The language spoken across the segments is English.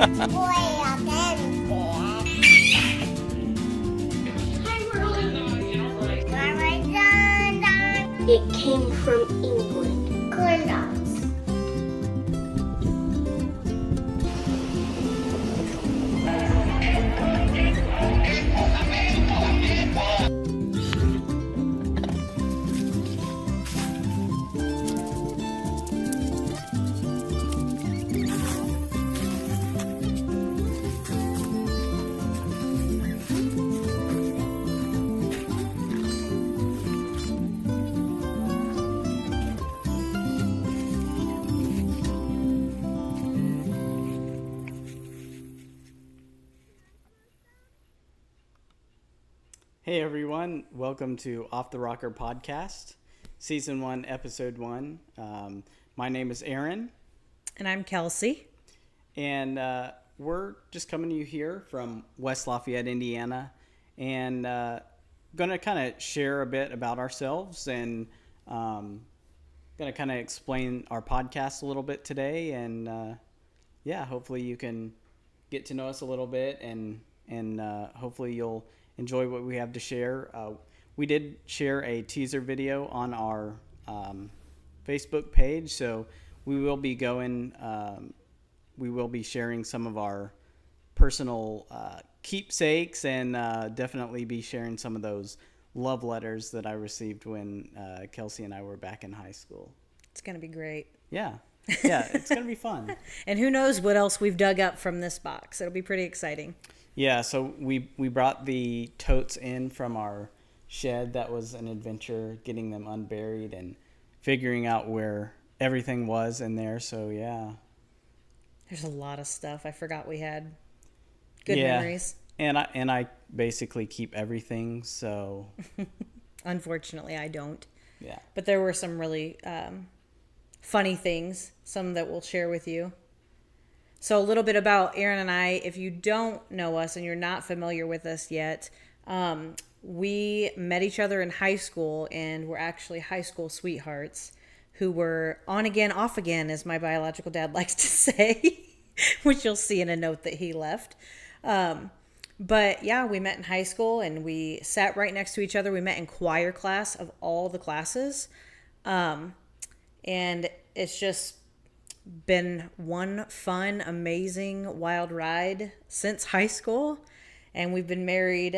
It came from England. Corn dogs. Hey everyone, welcome to Off the Rocker Podcast, Season 1, Episode 1. My name is Aaron. And I'm Kelsey. And we're just coming to you here from West Lafayette, Indiana, and going to kind of share a bit about ourselves and going to kind of explain our podcast a little bit today. And hopefully you can get to know us a little bit and hopefully you'll enjoy what we have to share. We did share a teaser video on our Facebook page, so we will be sharing some of our personal keepsakes and definitely be sharing some of those love letters that I received when Kelsey and I were back in high school. It's going to be great. Yeah, it's going to be fun. And who knows what else we've dug up from this box. It'll be pretty exciting. Yeah, so we brought the totes in from our shed. That was an adventure, getting them unburied and figuring out where everything was in there. So, yeah. There's a lot of stuff. I forgot we had good memories. And I basically keep everything, so. Unfortunately, I don't. Yeah. But there were some really funny things, some that we'll share with you. So a little bit about Aaron and I. If you don't know us and you're not familiar with us yet, we met each other in high school and we're actually high school sweethearts who were on again, off again, as my biological dad likes to say, which you'll see in a note that he left. But yeah, we met in high school and we sat right next to each other. We met in choir class of all the classes. And it's just been one fun, amazing, wild ride since high school. And we've been married,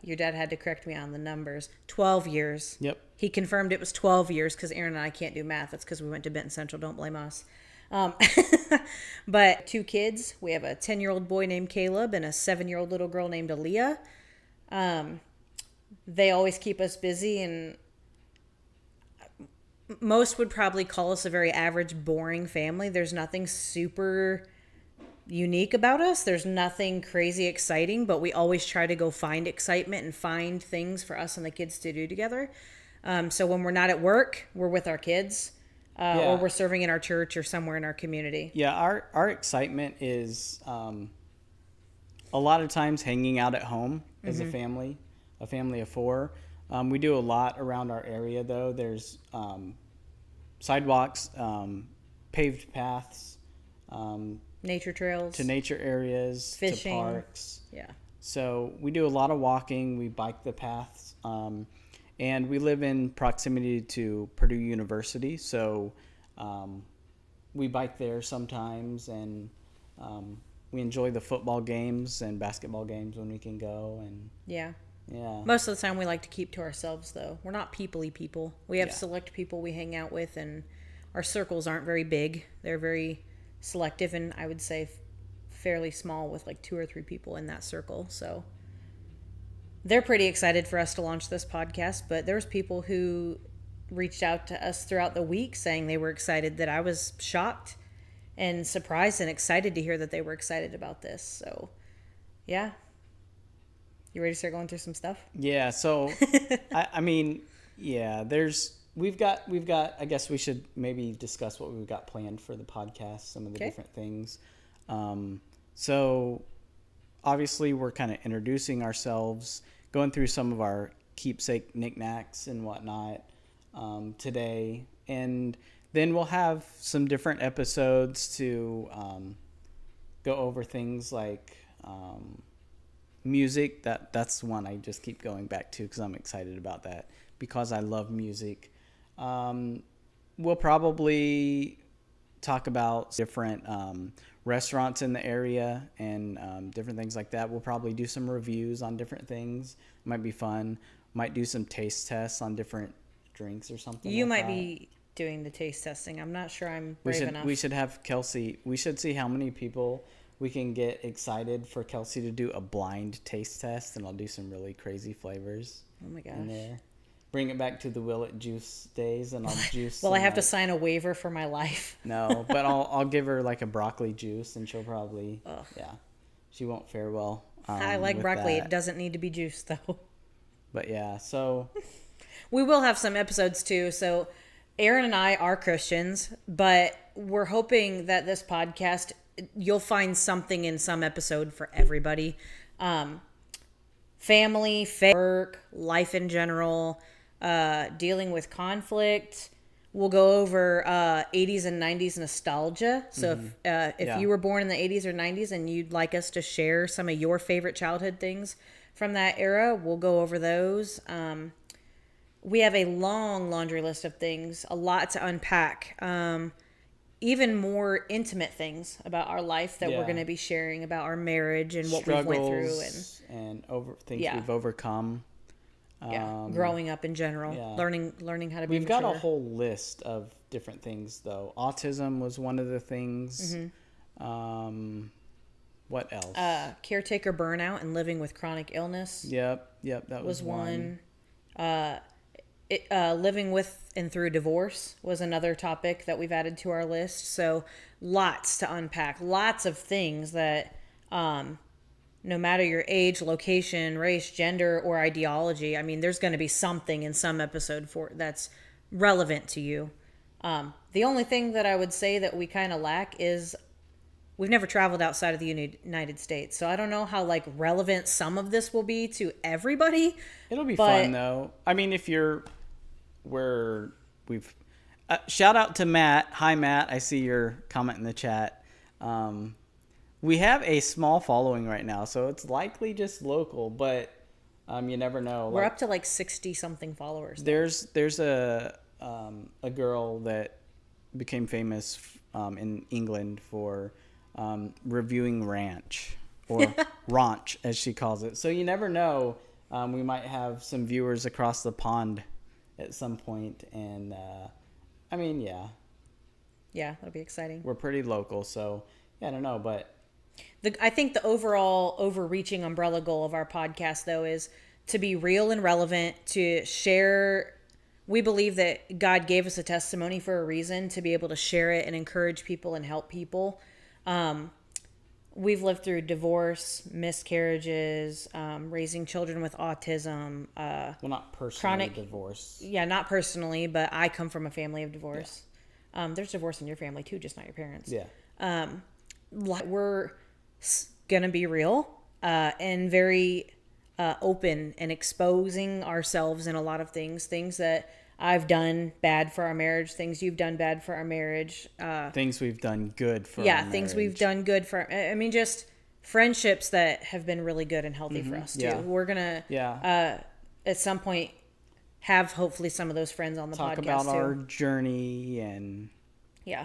your dad had to correct me on the numbers, 12 years. Yep. He confirmed it was 12 years because Aaron and I can't do math. That's because we went to Benton Central. Don't blame us. But 2 kids. We have a 10-year-old boy named Caleb and a 7-year-old little girl named Aaliyah. They always keep us busy, and most would probably call us a very average, boring family. There's nothing super unique about us. There's nothing crazy exciting, but we always try to go find excitement and find things for us and the kids to do together. So when we're not at work, we're with our kids, or we're serving in our church or somewhere in our community. Yeah, our excitement is a lot of times hanging out at home as a family of 4. We do a lot around our area, though. There's sidewalks, paved paths, nature trails, to nature areas, fishing, to parks. Yeah. So we do a lot of walking. We bike the paths, and we live in proximity to Purdue University. So we bike there sometimes, and we enjoy the football games and basketball games when we can go. And yeah. Yeah. Most of the time we like to keep to ourselves, though. We're not people-y people. We have select people we hang out with, and our circles aren't very big. They're very selective, and I would say fairly small with like 2 or 3 people in that circle. So they're pretty excited for us to launch this podcast, but there's people who reached out to us throughout the week saying they were excited. That I was shocked and surprised and excited to hear that they were excited about this. So, yeah. You ready to start going through some stuff? Yeah. So, we've got, I guess we should maybe discuss what we've got planned for the podcast, some of the different things. So obviously we're kind of introducing ourselves, going through some of our keepsake knickknacks and whatnot, today. And then we'll have some different episodes to, go over things like music. That's one I just keep going back to because I'm excited about that because I love music. We'll probably talk about different restaurants in the area and different things like that. We'll probably do some reviews on different things. Might be fun. Might do some taste tests on different drinks or something. You like might that. be doing the taste testing. I'm not sure I'm brave enough. We should have Kelsey. We should see how many people we can get excited for Kelsey to do a blind taste test, and I'll do some really crazy flavors. Oh my gosh. In there. Bring it back to the Will It Juice days, and I'll juice. Well, I have to like, sign a waiver for my life. No, but I'll give her like a broccoli juice, and she'll probably she won't fare well. I like with broccoli. that. It doesn't need to be juiced though. But yeah, so We will have some episodes too. So Aaron and I are Christians, but we're hoping that this podcast, you'll find something in some episode for everybody. Family, work, life in general, dealing with conflict. We'll go over 80s and 90s nostalgia. So if you were born in the 80s or 90s and you'd like us to share some of your favorite childhood things from that era, we'll go over those. We have a long laundry list of things, a lot to unpack. Even more intimate things about our life that we're going to be sharing about our marriage and what we've went through and things we've overcome. Growing up in general, learning how to be We've mature. got a whole list of different things, though. Autism was one of the things. What else? Caretaker burnout and living with chronic illness. Yep, that was one. Living with and through divorce was another topic that we've added to our list. So lots to unpack, lots of things that no matter your age, location, race, gender, or ideology, I mean, there's going to be something in some episode for that's relevant to you. The only thing that I would say that we kind of lack is we've never traveled outside of the United States. So I don't know how like relevant some of this will be to everybody. It'll be fun though. I mean, if you're shout out to Matt. Hi Matt, I see your comment in the chat. We have a small following right now, so it's likely just local, but you never know. We're up to like 60 something followers. There's a girl that became famous in England for reviewing ranch or ranch as she calls it. So you never know. We might have some viewers across the pond at some point, and I mean, yeah, that'll be exciting. We're pretty local, so I don't know, but I think the overall overreaching umbrella goal of our podcast, though, is to be real and relevant, to share. We believe that God gave us a testimony for a reason, to be able to share it and encourage people and help people. We've lived through divorce, miscarriages, raising children with autism. Well, not personally divorce. Yeah, not personally, but I come from a family of divorce. Yeah. There's divorce in your family too, just not your parents. Yeah. We're going to be real and very open and exposing ourselves in a lot of things that I've done bad for our marriage, things you've done bad for our marriage. Things we've done good for our marriage. Things we've done good for, I mean, just friendships that have been really good and healthy for us too. Yeah. We're going to, at some point, have hopefully some of those friends on the podcast too. Talk about too. Our journey and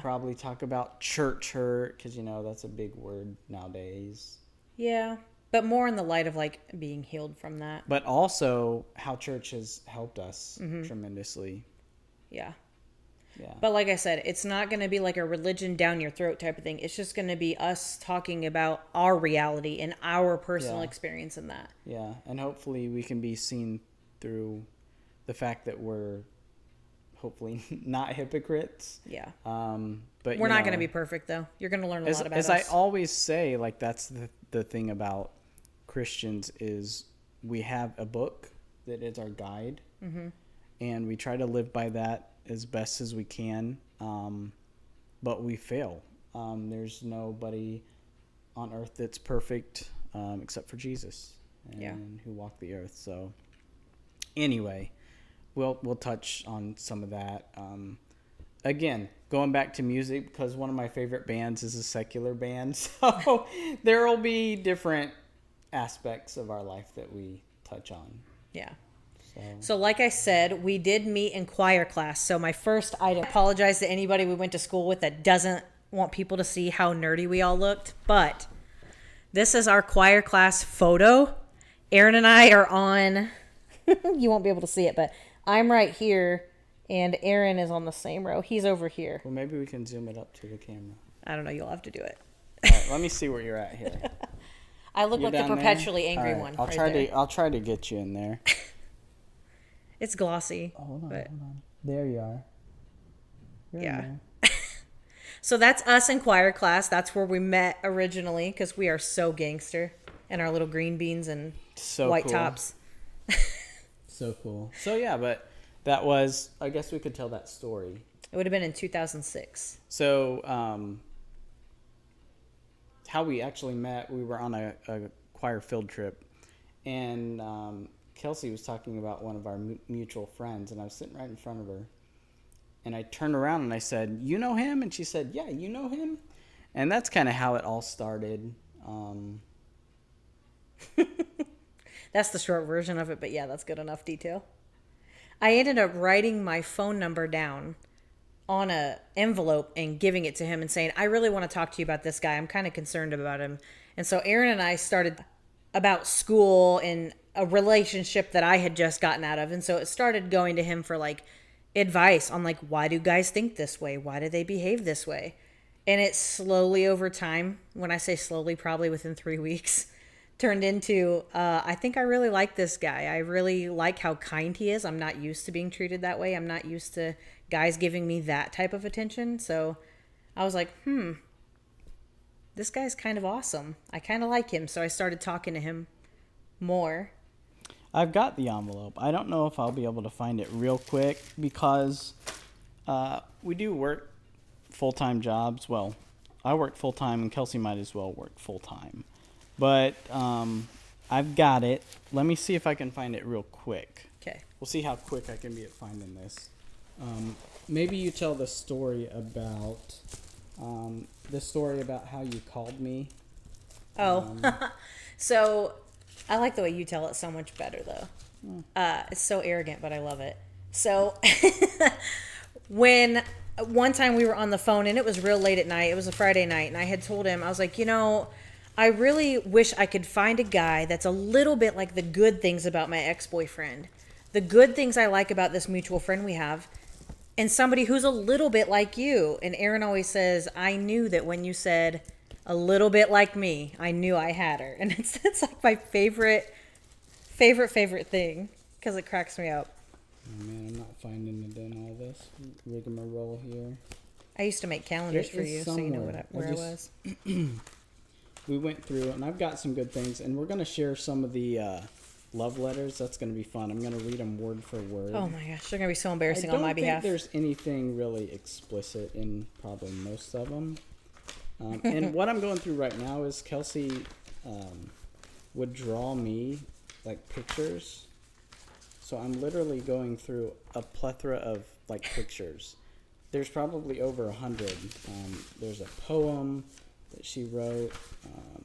probably talk about church hurt, because, that's a big word nowadays. Yeah. But more in the light of like being healed from that. But also how church has helped us tremendously. Yeah. Yeah. But like I said, it's not going to be like a religion down your throat type of thing. It's just going to be us talking about our reality and our personal experience in that. Yeah. And hopefully we can be seen through the fact that we're hopefully not hypocrites. Yeah. But we're not going to be perfect though. You're going to learn a lot about us. As I always say, like that's the thing about Christians is we have a book that is our guide, and we try to live by that as best as we can, but we fail. There's nobody on earth that's perfect except for Jesus and who walked the earth. So anyway, we'll touch on some of that. again, going back to music, because one of my favorite bands is a secular band. So there will be different aspects of our life that we touch on. Yeah. So like I said, we did meet in choir class. So my first item, apologize to anybody we went to school with that doesn't want people to see how nerdy we all looked, but this is our choir class photo. Aaron and I are on, you won't be able to see it, but I'm right here and Aaron is on the same row. He's over here. Well, maybe we can zoom it up to the camera. I don't know. You'll have to do it. All right, let me see where you're at here. I look You're like the down perpetually there? angry All right, one. I'll try to get you in there. It's glossy. Hold but... on. There you are. You're in Yeah. there. So that's us in choir class. That's where we met originally because we are so gangster in our little green beans and So white cool. tops. So cool. So yeah, but that was, I guess we could tell that story. It would have been in 2006. So how we actually met, we were on a choir field trip, and Kelsey was talking about one of our mutual friends, and I was sitting right in front of her. And I turned around and I said, "You know him?" And she said, "Yeah, you know him?" And that's kind of how it all started. That's the short version of it, but yeah, that's good enough detail. I ended up writing my phone number down on a envelope and giving it to him and saying, "I really want to talk to you about this guy. I'm kind of concerned about him." And so Aaron and I started about school and a relationship that I had just gotten out of. And so it started going to him for like advice on like, why do guys think this way? Why do they behave this way? And it slowly over time, when I say slowly, probably within 3 weeks, turned into, I think I really like this guy. I really like how kind he is. I'm not used to being treated that way. I'm not used to guys giving me that type of attention. So I was like, this guy's kind of awesome. I kind of like him. So I started talking to him more. I've got the envelope. I don't know if I'll be able to find it real quick because we do work full-time jobs. Well, I work full-time and Kelsey might as well work full-time. But I've got it. Let me see if I can find it real quick. Okay. We'll see how quick I can be at finding this. Maybe you tell the story about how you called me. Oh, so I like the way you tell it so much better, though. It's so arrogant, but I love it. So when one time we were on the phone and it was real late at night, it was a Friday night, and I had told him, I was like, I really wish I could find a guy that's a little bit like the good things about my ex-boyfriend, the good things I like about this mutual friend we have, and somebody who's a little bit like you. And Aaron always says, I knew that when you said a little bit like me, I knew I had her. And it's like my favorite thing because it cracks me up. Oh man, I'm not finding it in all this rigmarole here. I used to make calendars It for is you, so you know where I was. We went through it, and I've got some good things, and we're going to share some of the love letters. That's going to be fun. I'm going to read them word for word. Oh my gosh, they're going to be so embarrassing I on my don't think behalf. there's anything really explicit in probably most of them. And what I'm going through right now is Kelsey would draw me like pictures. So I'm literally going through a plethora of like pictures. There's probably over 100. There's a poem that she wrote,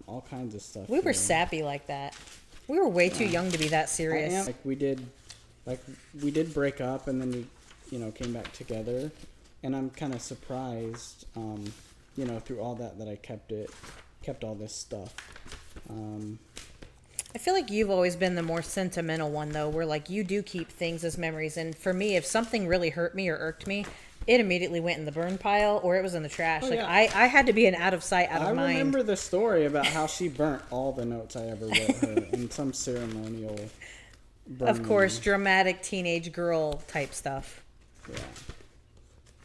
all kinds of stuff. We were sappy like that. We were way too young to be that I serious. am. We did break up, and then we, came back together, and I'm kind of surprised, through all that I kept all this stuff. I feel like you've always been the more sentimental one, though, where like you do keep things as memories. And for me, if something really hurt me or irked me, it immediately went in the burn pile or it was in the trash. Oh, like yeah. I had to be an out of sight, out of mind. I remember the story about how she burnt all the notes I ever wrote her in some ceremonial burning. Of course, dramatic teenage girl type stuff. Yeah.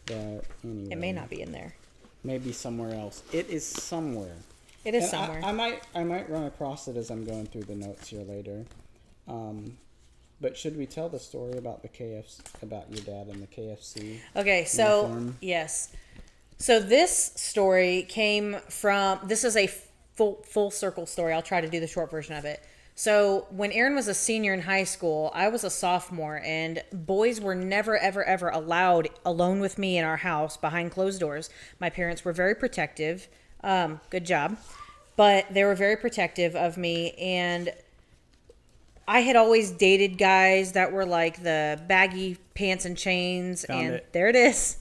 But anyway. It may not be in there. Maybe somewhere else. It is somewhere. It is And somewhere. I might run across it as I'm going through the notes here later. But should we tell the story about about your dad and the KFC? Okay, so uniform? yes. So this story came from, this is a full circle story. I'll try to do the short version of it. So when Aaron was a senior in high school, I was a sophomore, and boys were never, ever, ever allowed alone with me in our house behind closed doors. My parents were very protective. Good job. But they were very protective of me, and I had always dated guys that were like the baggy pants and chains, Found and it. there it is.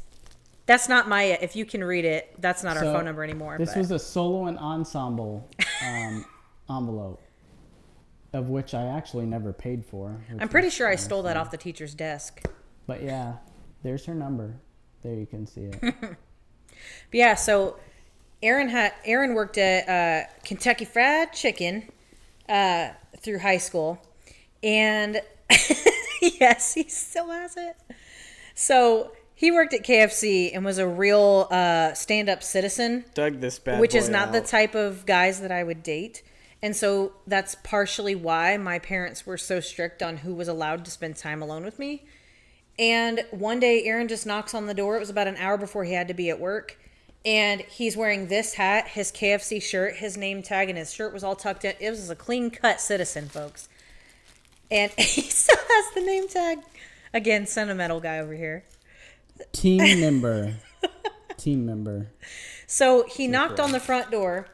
That's not my, if you can read it, that's not our So, phone number anymore. This but. was a solo and ensemble envelope, of which I actually never paid for. I'm pretty was sure I honestly- stole that off the teacher's desk. But yeah, there's her number. There you can see it. But yeah, so Aaron worked at Kentucky Fried Chicken through high school, and yes, he still has it. So he worked at KFC and was a real stand-up citizen, Dug this bad which boy is not the out. type of guys that I would date. And so that's partially why my parents were so strict on who was allowed to spend time alone with me. And one day Aaron just knocks on the door. It was about an hour before he had to be at work. And he's wearing this hat, his KFC shirt, his name tag, and his shirt was all tucked in. It was a clean-cut citizen, folks. And he still has the name tag. Again, sentimental guy over here. Team member. Team member. So he knocked on the front door.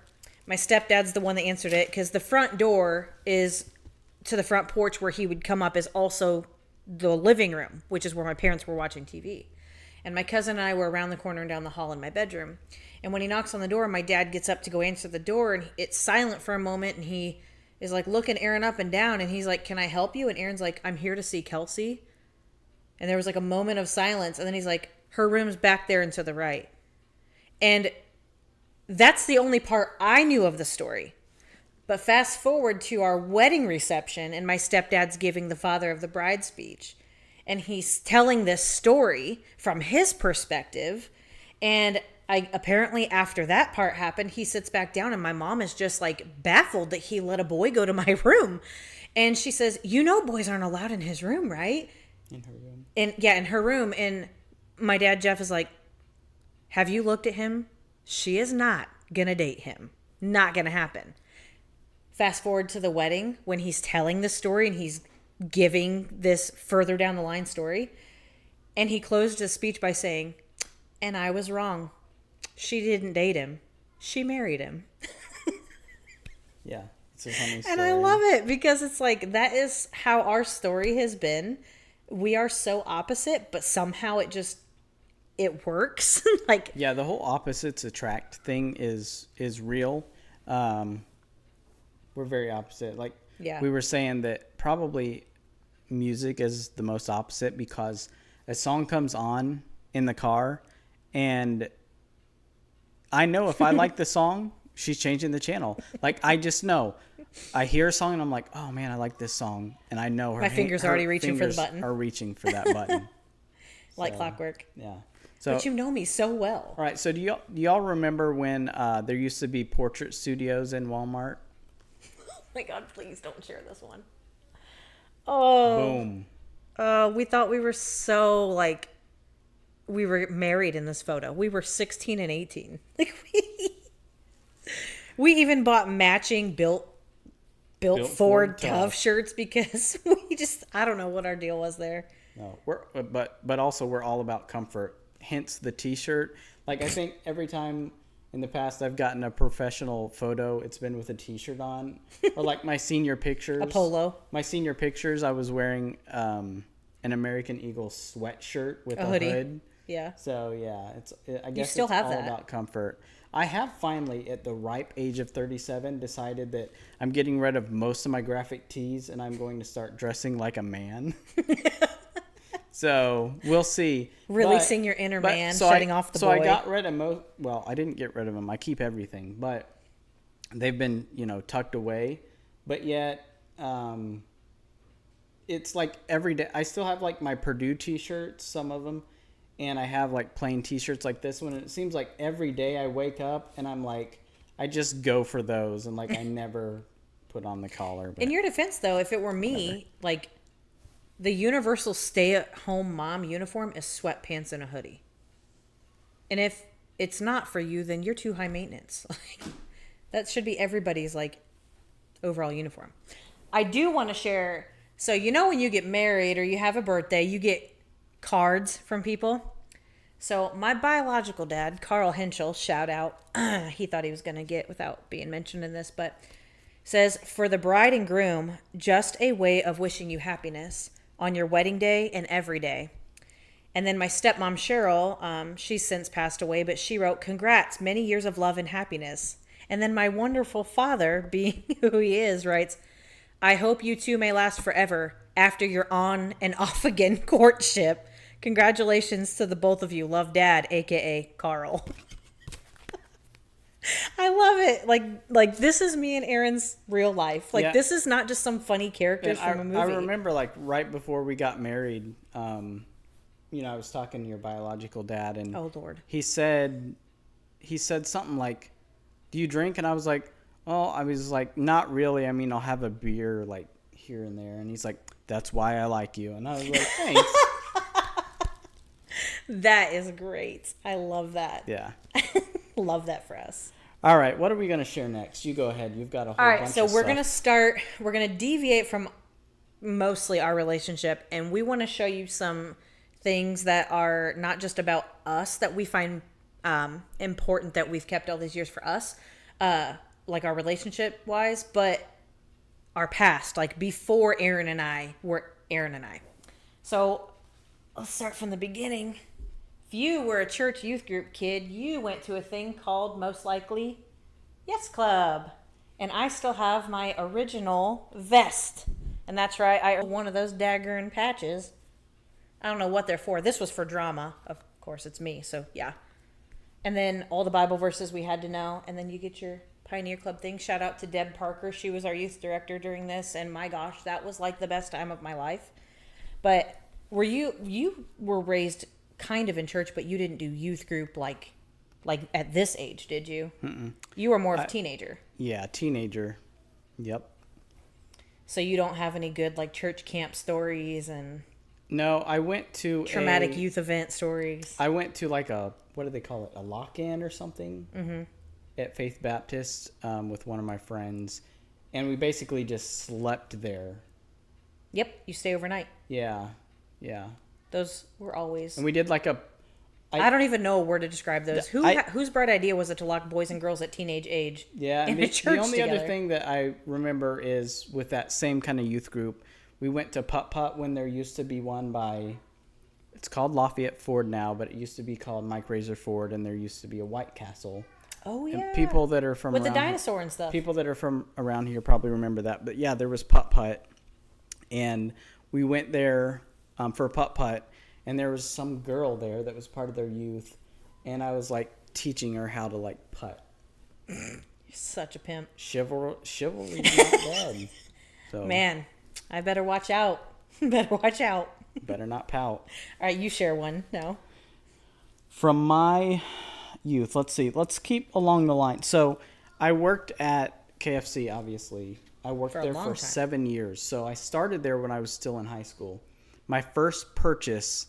My stepdad's the one that answered it, because the front door is to the front porch where he would come up, is also the living room, which is where my parents were watching TV. And my cousin and I were around the corner and down the hall in my bedroom. And when he knocks on the door, my dad gets up to go answer the door, and it's silent for a moment, and he is like looking Aaron up and down, and he's like, "Can I help you?" And Aaron's like, "I'm here to see Kelsey." And there was like a moment of silence, and then he's like, "Her room's back there and to the right." And that's the only part I knew of the story. But fast forward to our wedding reception, and my stepdad's giving the father of the bride speech. And he's telling this story from his perspective. And apparently after that part happened, he sits back down, and my mom is just like baffled that he let a boy go to my room. And she says, "You know boys aren't allowed in his room, right?" In her room. And yeah, in her room. And my dad, Jeff, is like, "Have you looked at him? She is not gonna date him. Not gonna happen." Fast forward to the wedding, when he's telling the story and he's giving this further down the line story. And he closed his speech by saying, "And I was wrong. She didn't date him. She married him." Yeah, it's a funny story. And I love it, because it's like, that is how our story has been. We are so opposite, but somehow it works. Like, Yeah, the whole opposites attract thing is real. We're very opposite. Like Yeah. we were saying that probably music is the most opposite, because a song comes on in the car and I know if I like the song, she's changing the channel. Like, I just know. I hear a song and I'm like, "Oh man, I like this song," and I know My fingers are already reaching for the fingers button. Are reaching for that button. like So, clockwork. Yeah. So But you know me so well. all right. So do y'all remember when there used to be portrait studios in Walmart? Oh my God, please don't share this one. Oh, Boom. we thought we were so, like, we were married in this photo. We were 16 and 18. Like, we even bought matching built Ford Ford Tough Tough. shirts, because we just, I don't know what our deal was there. No, but also we're all about comfort. Hence the T-shirt. Like, I think every time in the past I've gotten a professional photo, it's been with a T-shirt on, or like my senior pictures. A polo. My senior pictures, I was wearing an American Eagle sweatshirt with a hoodie. hood. Yeah. So yeah, I guess still it's have all that. about comfort. I have finally, at the ripe age of 37, decided that I'm getting rid of most of my graphic tees, and I'm going to start dressing like a man. So we'll see. Releasing your inner man, shutting off the So boy. I got rid of most. Well, I didn't get rid of them. I keep everything, but they've been, tucked away. But yet, it's like every day. I still have like my Purdue T-shirts, some of them, and I have like plain T-shirts like this one. And it seems like every day I wake up and I'm like, I just go for those, and like I never put on the collar. But In your defense, though, if it were me, like, the universal stay-at-home mom uniform is sweatpants and a hoodie. And if it's not for you, then you're too high maintenance. Like, that should be everybody's, like, overall uniform. I do want to share. So, you know, when you get married or you have a birthday, you get cards from people. So, my biological dad, Carl Henschel, shout out. He thought he was going to get without being mentioned in this, but says, for the bride and groom, just a way of wishing you happiness on your wedding day and every day. And then my stepmom, Cheryl, she's since passed away, but she wrote, congrats, many years of love and happiness. And then my wonderful father, being who he is, writes, I hope you two may last forever after your on and off again courtship. Congratulations to the both of you. Love, Dad, a.k.a. Carl. I love it. Like this is me and Aaron's real life. Like, this is not just some funny characters from a movie. I remember, like, right before we got married, you know, I was talking to your biological dad, and oh Lord, he said something like, do you drink? And I was like, oh, I was like, not really. I mean, I'll have a beer like here and there. And he's like, that's why I like you. And I was like, thanks. That is great. I love that. Yeah. Love that for us. All right. What are we going to share next? You go ahead. You've got a whole bunch of stuff. All right. So we're going to deviate from mostly our relationship. And we want to show you some things that are not just about us that we find important that we've kept all these years for us, like our relationship wise, but our past, like before Aaron and I were Aaron and I. So let's start from the beginning. If you were a church youth group kid, you went to a thing called, most likely, Yes Club. And I still have my original vest. And that's right, I one of those daggone patches. I don't know what they're for. This was for drama. Of course, it's me, so yeah. And then all the Bible verses we had to know. And then you get your Pioneer Club thing. Shout out to Deb Parker. She was our youth director during this. And my gosh, that was like the best time of my life. But you were raised kind of in church, but you didn't do youth group like at this age, did you? Mm-mm. You were more of a teenager. Yeah, teenager. Yep. So you don't have any good like church camp stories and... No, I went to traumatic youth event stories. I went to like a, what do they call it? A lock-in or something? Mm-hmm. At Faith Baptist with one of my friends. And we basically just slept there. Yep, you stay overnight. Yeah, yeah. Those were always... And we did like a... I don't even know where to describe those. Whose bright idea was it to lock boys and girls at teenage age in a church the only together? other thing that I remember is with that same kind of youth group, we went to Putt-Putt when there used to be one by... It's called Lafayette Ford now, but it used to be called Mike Razor Ford, and there used to be a White Castle. Oh, yeah. And people that are from with around the dinosaur and stuff. People that are from around here probably remember that. But yeah, there was Putt-Putt, and we went there for Putt-Putt, and there was some girl there that was part of their youth, and I was like teaching her how to like putt. You're such a pimp. Chivalry's not dead. So, man, I better watch out. Better watch out. Better not pout. All right, you share one. No. From my youth, let's see. Let's keep along the line. So I worked at KFC, obviously. I worked there for 7 years. So I started there when I was still in high school. My first purchase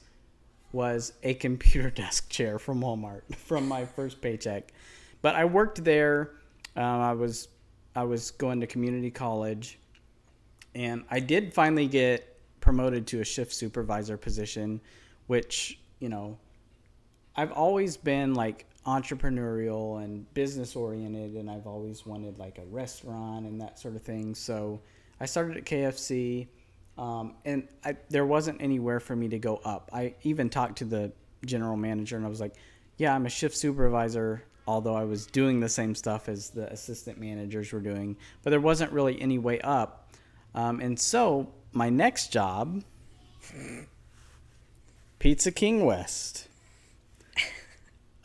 was a computer desk chair from Walmart from my first paycheck. But I worked there. I was going to community college, and I did finally get promoted to a shift supervisor position, which, you know, I've always been like entrepreneurial and business oriented, and I've always wanted like a restaurant and that sort of thing. So I started at KFC. And there wasn't anywhere for me to go up. I even talked to the general manager, and I was like, yeah, I'm a shift supervisor, although I was doing the same stuff as the assistant managers were doing. But there wasn't really any way up. And so my next job, Pizza King West.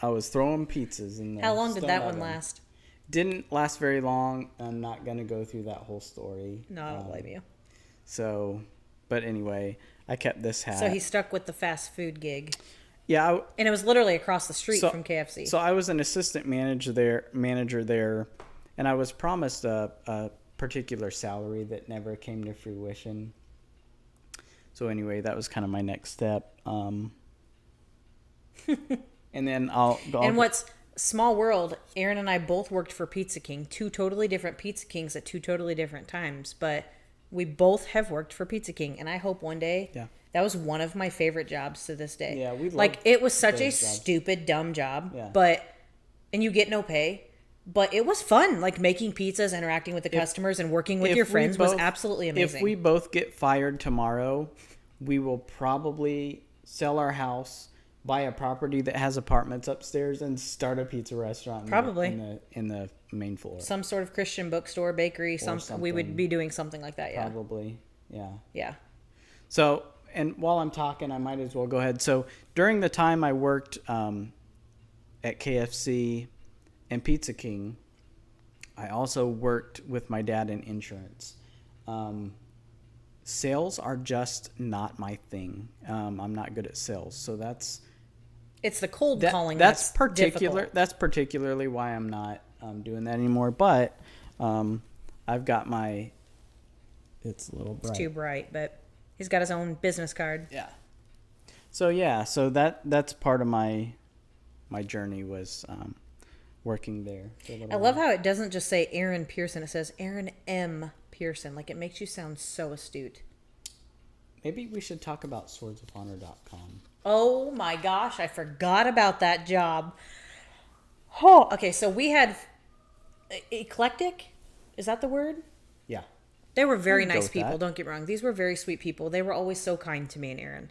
I was throwing pizzas in there. How long did that one last? Didn't last very long. I'm not going to go through that whole story. No, I don't blame you. So, but anyway, I kept this hat. So he stuck with the fast food gig. Yeah. And it was literally across the street from KFC. So I was an assistant manager there, and I was promised a particular salary that never came to fruition. So anyway, that was kind of my next step. And then what's small world, Aaron and I both worked for Pizza King, two totally different Pizza Kings at two totally different times, but We both have worked for Pizza King, and I hope one day Yeah. that was one of my favorite jobs to this day. Yeah, we like loved it was such a those jobs. stupid, dumb job, Yeah. and you get no pay. But it was fun, like making pizzas, interacting with the customers, and working with your friends was absolutely amazing. If we both get fired tomorrow, we will probably sell our house, buy a property that has apartments upstairs, and start a pizza restaurant. Probably. in the main floor. Some sort of Christian bookstore, bakery, something. We would be doing something like that. Yeah. Probably. Yeah. Yeah. So, and while I'm talking, I might as well go ahead. So during the time I worked at KFC and Pizza King, I also worked with my dad in insurance. Sales are just not my thing. I'm not good at sales, so it's the cold calling that's difficult. That's particularly why I'm not doing that anymore. But I've got my. It's a little bright. It's too bright, but he's got his own business card. Yeah. So that's part of my journey was working there. I love how it doesn't just say Aaron Pearson; it says Aaron M. Pearson. Like it makes you sound so astute. Maybe we should talk about swordsofhonor.com. Oh my gosh, I forgot about that job. Oh, okay. So we had eclectic. Is that the word? Yeah. They were very I can go nice with people. that. Don't get me wrong. These were very sweet people. They were always so kind to me and Aaron.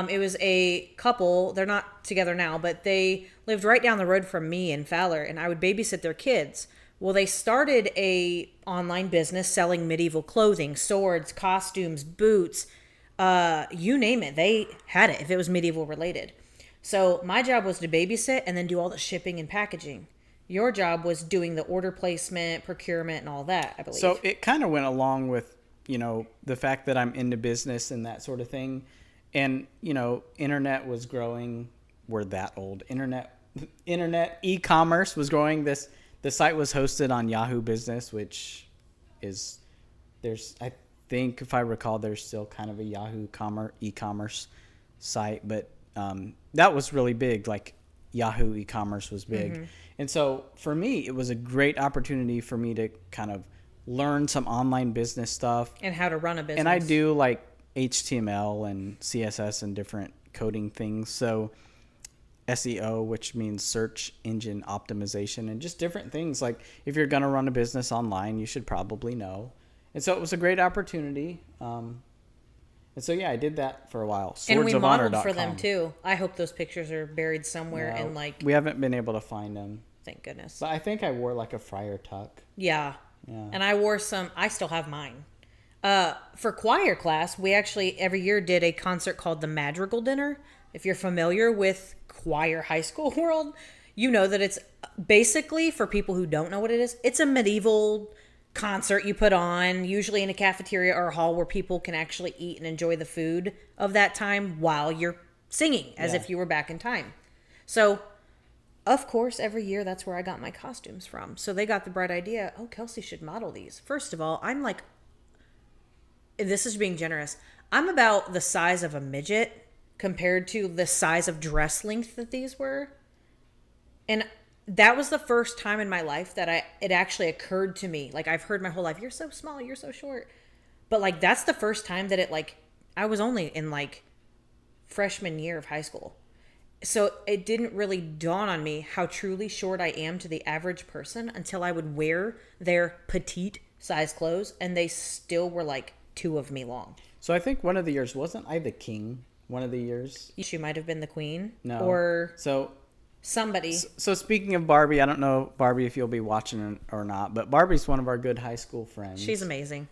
It was a couple. They're not together now, but they lived right down the road from me in Fowler, and I would babysit their kids. Well, they started a online business selling medieval clothing, swords, costumes, boots, you name it. They had it if it was medieval related. So my job was to babysit and then do all the shipping and packaging. Your job was doing the order placement, procurement, and all that, I believe. So it kind of went along with, the fact that I'm into business and that sort of thing. And, internet was growing. We're that old. Internet e-commerce was growing. The site was hosted on Yahoo Business, which I think if I recall, there's still kind of a Yahoo e-commerce site, but that was really big. Like Yahoo e-commerce was big. Mm-hmm. And so for me, it was a great opportunity for me to kind of learn some online business stuff. And how to run a business. And I do like HTML and CSS and different coding things. So SEO, which means search engine optimization, and just different things. Like if you're going to run a business online, you should probably know. And so it was a great opportunity. And so, I did that for a while. And we modeled for them too. I hope those pictures are buried somewhere in we haven't been able to find them. Thank goodness. But I think I wore like a friar tuck. Yeah. And I wore I still have mine. For choir class, we actually every year did a concert called the Madrigal Dinner. If you're familiar with choir high school world, you know that it's basically, for people who don't know what it is, it's a medieval concert you put on, usually in a cafeteria or a hall where people can actually eat and enjoy the food of that time while you're singing, as if you were back in time. So, of course, every year that's where I got my costumes from. So they got the bright idea, Kelsey should model these. First of all, I'm like, this is being generous, I'm about the size of a midget compared to the size of dress length that these were. And that was the first time in my life that it actually occurred to me. Like, I've heard my whole life, you're so small, you're so short. But, like, that's the first time that I was only in, freshman year of high school. So it didn't really dawn on me how truly short I am to the average person until I would wear their petite size clothes, and they still were, 2 of me long. So I think one of the years, wasn't I the king one of the years? You might have been the queen. No. Or... So... somebody. So speaking of Barbie, I don't know, Barbie, if you'll be watching or not, but Barbie's one of our good high school friends. She's amazing.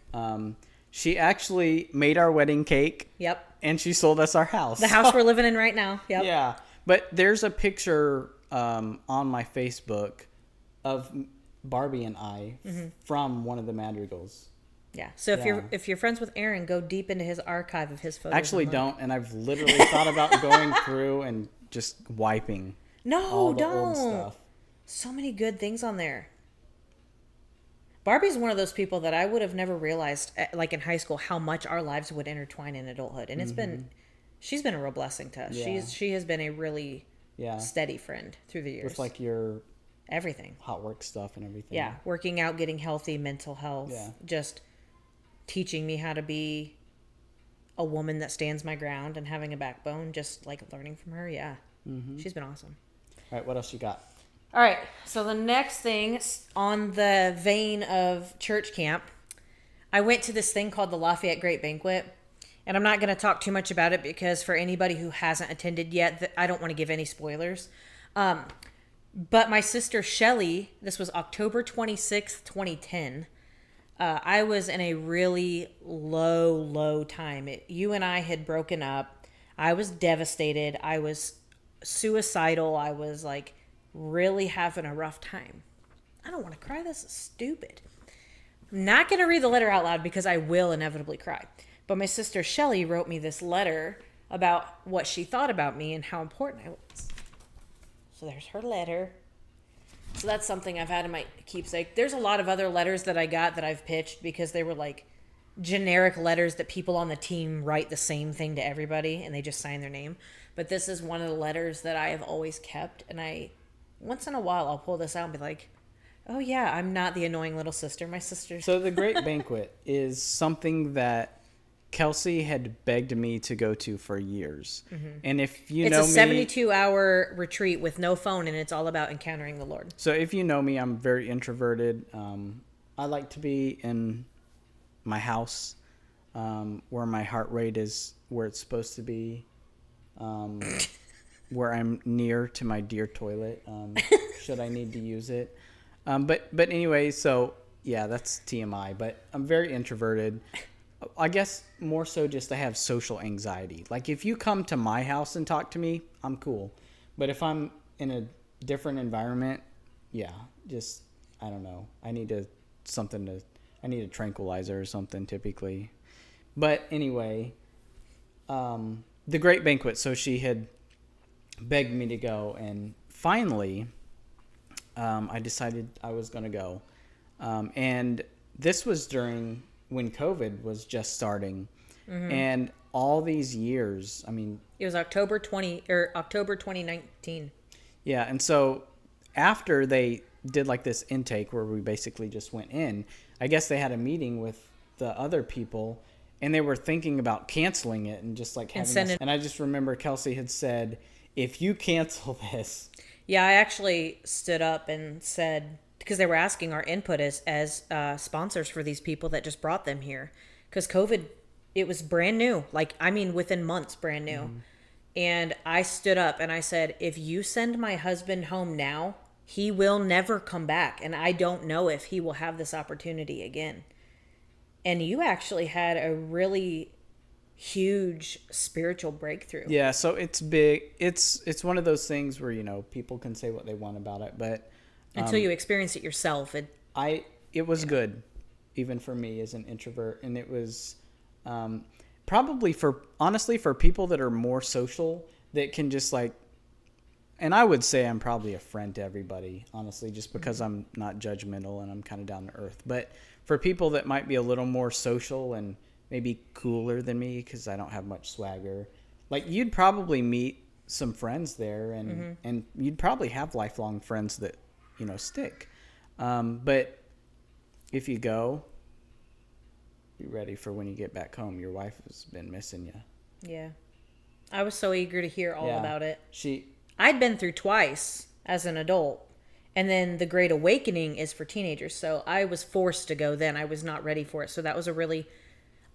She actually made our wedding cake. Yep. And she sold us our house. The house we're living in right now. Yep. Yeah. But there's a picture on my Facebook of Barbie and I from one of the Madrigals. Yeah. So if you're friends with Aaron, go deep into his archive of his photos. Actually, don't. And I've literally thought about going through and just wiping. No, don't. Old stuff. So many good things on there. Barbie's one of those people that I would have never realized, in high school, how much our lives would intertwine in adulthood. And she's been a real blessing to us. Yeah. She has been a really steady friend through the years. With your everything, hot work stuff and everything. Yeah, working out, getting healthy, mental health, just teaching me how to be a woman that stands my ground and having a backbone, just like learning from her. Yeah. She's been awesome. All right, what else you got? All right. So the next thing on the vein of church camp, I went to this thing called the Lafayette Great Banquet. And I'm not going to talk too much about it because for anybody who hasn't attended yet, I don't want to give any spoilers. But my sister Shelly, this was October 26th, 2010. I was in a really low time. You and I had broken up. I was devastated. I was suicidal. I was like really having a rough time. I don't want to cry. This is stupid. I'm not going to read the letter out loud because I will inevitably cry. But my sister Shelly wrote me this letter about what she thought about me and how important I was. So there's her letter. So that's something I've had in my keepsake. There's a lot of other letters that I got that I've pitched because they were like generic letters that people on the team write the same thing to everybody and they just sign their name. But this is one of the letters that I have always kept. And once in a while, I'll pull this out and be like, oh yeah, I'm not the annoying little sister. My sister's... So the Great Banquet is something that Kelsey had begged me to go to for years. And if you know me... It's a 72-hour retreat with no phone, and it's all about encountering the Lord. So if you know me, I'm very introverted. I like to be in my house where my heart rate is where it's supposed to be, where I'm near to my dear toilet, should I need to use it. But anyway, so yeah, that's TMI. But I'm very introverted. I guess more so just I have social anxiety. Like if you come to my house and talk to me, I'm cool. But if I'm in a different environment, yeah, just, I don't know. I need a tranquilizer or something typically. But anyway, the Great Banquet. So she had begged me to go, and finally, I decided I was going to go. And this was during when COVID was just starting. And all these years, I mean... It was October 2019. Yeah, and so after they did like this intake where we basically just went in, I guess they had a meeting with the other people, and they were thinking about canceling it and just like having us. And I just remember Kelsey had said, if you cancel this... Yeah, I actually stood up and said... Because they were asking our input as sponsors for these people that just brought them here. Because COVID, it was brand new. Like, I mean, within months, brand new. And I stood up and I said, if you send my husband home now, he will never come back. And I don't know if he will have this opportunity again. And you actually had a really huge spiritual breakthrough. Yeah, so it's big. It's one of those things where, you know, people can say what they want about it, but... Until you experience it yourself. It was good, even for me as an introvert. And it was probably honestly, for people that are more social, that can just like, and I would say I'm probably a friend to everybody, honestly, just because I'm not judgmental and I'm kind of down to earth. But for people that might be a little more social and maybe cooler than me, because I don't have much swagger, like you'd probably meet some friends there, and you'd probably have lifelong friends that, you know, stick. But if you go, be ready for when you get back home. Your wife has been missing you. Yeah. I was so eager to hear all about it. I'd been through twice as an adult. And then the Great Awakening is for teenagers. So I was forced to go then. I was not ready for it. So that was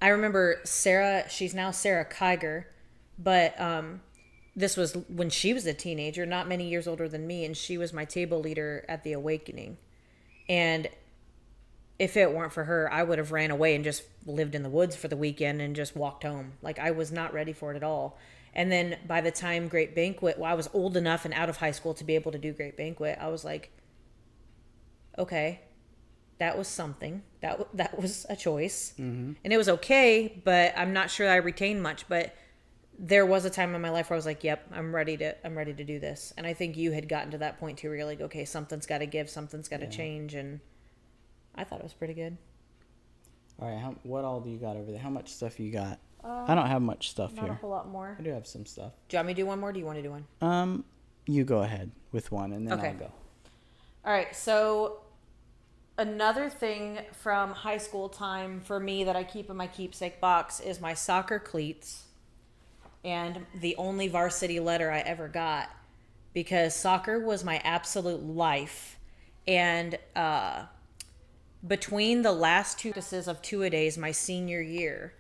I remember Sarah, she's now Sarah Kiger, but this was when she was a teenager, not many years older than me, and she was my table leader at the Awakening. And if it weren't for her, I would have ran away and just lived in the woods for the weekend and just walked home. Like, I was not ready for it at all. And then by the time Great Banquet, I was old enough and out of high school to be able to do Great Banquet. I was like, okay, that was something. That was a choice. And it was okay, but I'm not sure I retained much. But there was a time in my life where I was like, yep, I'm ready to do this. And I think you had gotten to that point too, where you're like, okay, something's got to give, something's got to change. And I thought it was pretty good. All right. What all do you got over there? How much stuff you got? I don't have much stuff here. Not a whole lot more. I do have some stuff. Do you want me to do one more? Or do you want to do one? You go ahead with one, and then I'll go. All right. So Another thing from high school time for me that I keep in my keepsake box is my soccer cleats and the only varsity letter I ever got, because soccer was my absolute life. And between the last two practices of two-a-days my senior year,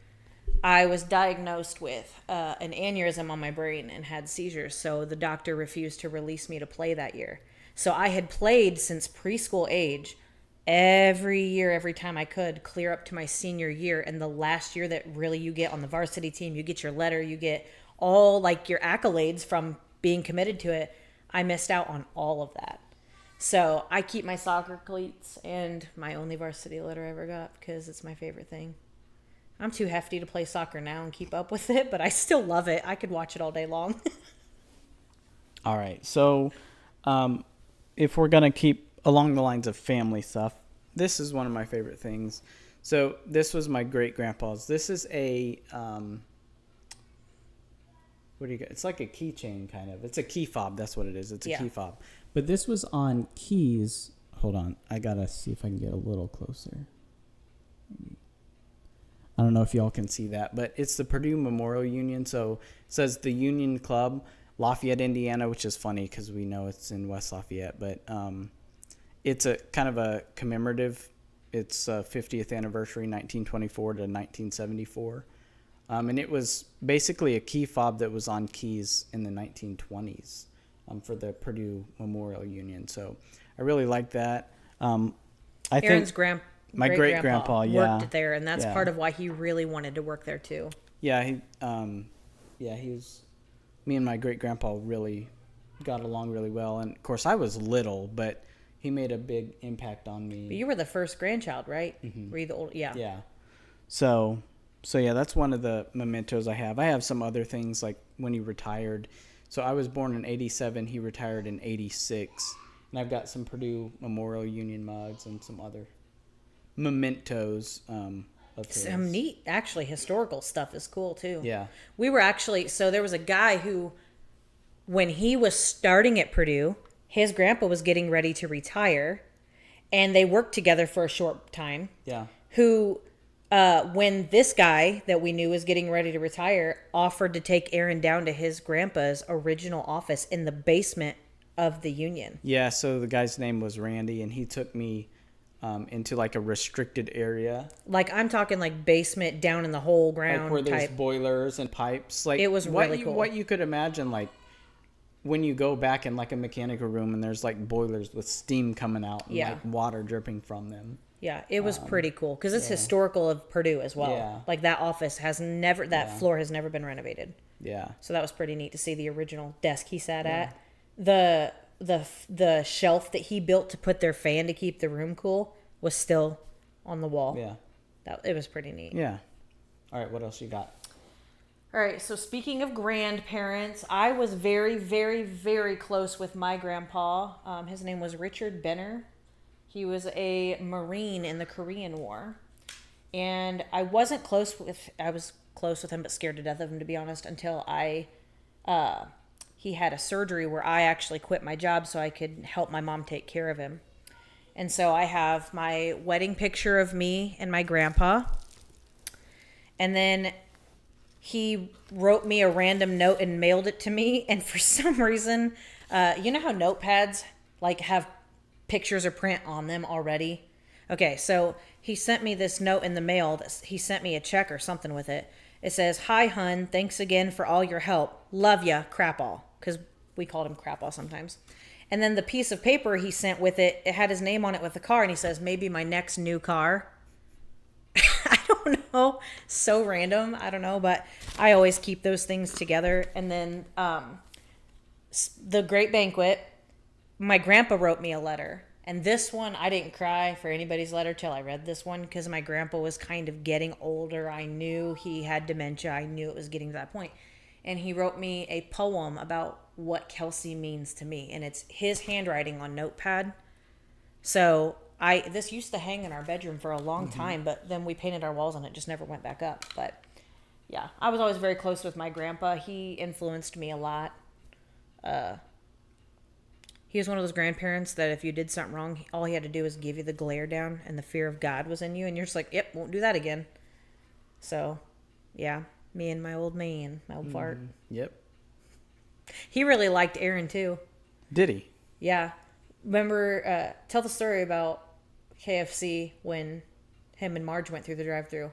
I was diagnosed with an aneurysm on my brain and had seizures. So the doctor refused to release me to play that year. So I had played since preschool age every year, every time I could, clear up to my senior year. And the last year that really you get on the varsity team, you get your letter, you get all like your accolades from being committed to it. I missed out on all of that. So I keep my soccer cleats and my only varsity letter I ever got because it's my favorite thing. I'm too hefty to play soccer now and keep up with it, but I still love it. I could watch it all day long. All right. So if we're going to keep along the lines of family stuff, this is one of my favorite things. So this was my great-grandpa's. This is a, what do you got? It's like a keychain kind of. It's a key fob. That's what it is. It's a key fob. But this was on keys. Hold on. I got to see if I can get a little closer. I don't know if y'all can see that, but it's the Purdue Memorial Union. So it says the Union Club, Lafayette, Indiana, which is funny because we know it's in West Lafayette, but it's a kind of a commemorative. It's 50th anniversary, 1924 to 1974. And it was basically a key fob that was on keys in the 1920s for the Purdue Memorial Union. So I really like that. Aaron's my great-grandpa, worked there, and that's part of why he really wanted to work there too. Yeah, he was. Me and my great-grandpa really got along really well, and of course I was little, but he made a big impact on me. But you were the first grandchild, right? Mm-hmm. Were you the old? Yeah. Yeah. So yeah, that's one of the mementos I have. I have some other things like when he retired. So I was born in '87. He retired in '86, and I've got some Purdue Memorial Union mugs and some other mementos of his. Some neat, actually, historical stuff is cool too. Yeah. We were actually, so there was a guy who, when he was starting at Purdue, his grandpa was getting ready to retire, and they worked together for a short time. Yeah. Who, when this guy that we knew was getting ready to retire, offered to take Aaron down to his grandpa's original office in the basement of the Union. Yeah, so the guy's name was Randy, and he took me into like a restricted area. Like I'm talking like basement down in the whole ground like where there's type. Boilers and pipes. Like it was really cool. What you could imagine, like when you go back in like a mechanical room and there's like boilers with steam coming out and like water dripping from them. Yeah, it was pretty cool because it's historical of Purdue as well. Yeah. Like that office has never, that floor has never been renovated. Yeah. So that was pretty neat to see the original desk he sat at. The shelf that he built to put their fan to keep the room cool was still on the wall. Yeah. It was pretty neat. Yeah. All right, what else you got? All right, so speaking of grandparents, I was very, very, very close with my grandpa. His name was Richard Benner. He was a Marine in the Korean War. And I was close with him, but scared to death of him, to be honest, until he had a surgery where I actually quit my job so I could help my mom take care of him. And so I have my wedding picture of me and my grandpa. And then he wrote me a random note and mailed it to me. And for some reason, you know how notepads like have pictures or print on them already? Okay, so he sent me this note in the mail. He sent me a check or something with it. It says, "Hi, hun. Thanks again for all your help. Love ya, Crapall." Because we called him Crapall sometimes. And then the piece of paper he sent with it, it had his name on it with the car. And he says, "Maybe my next new car." I don't know. So random. I don't know. But I always keep those things together. And then the Great Banquet, my grandpa wrote me a letter. And this one, I didn't cry for anybody's letter till I read this one because my grandpa was kind of getting older. I knew he had dementia. I knew it was getting to that point. And he wrote me a poem about what Kelsey means to me. And it's his handwriting on notepad. So this used to hang in our bedroom for a long time, but then we painted our walls and it just never went back up. But yeah, I was always very close with my grandpa. He influenced me a lot. He was one of those grandparents that if you did something wrong, all he had to do was give you the glare down, and the fear of God was in you, and you're just like, yep, won't do that again. So, yeah, me and my old man, my old fart. Yep. He really liked Aaron, too. Did he? Yeah. Remember, tell the story about KFC when him and Marge went through the drive-thru.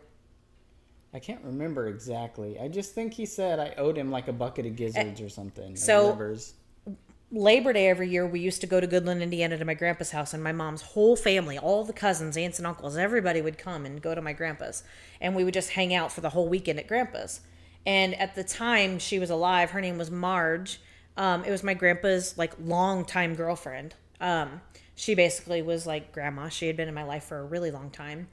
I can't remember exactly. I just think he said I owed him like a bucket of gizzards or something. So- or livers. Labor Day every year, we used to go to Goodland, Indiana to my grandpa's house, and my mom's whole family, all the cousins, aunts, and uncles, everybody would come and go to my grandpa's. And we would just hang out for the whole weekend at grandpa's. And at the time she was alive, her name was Marge. It was my grandpa's like longtime girlfriend. She basically was like grandma. She had been in my life for a really long time.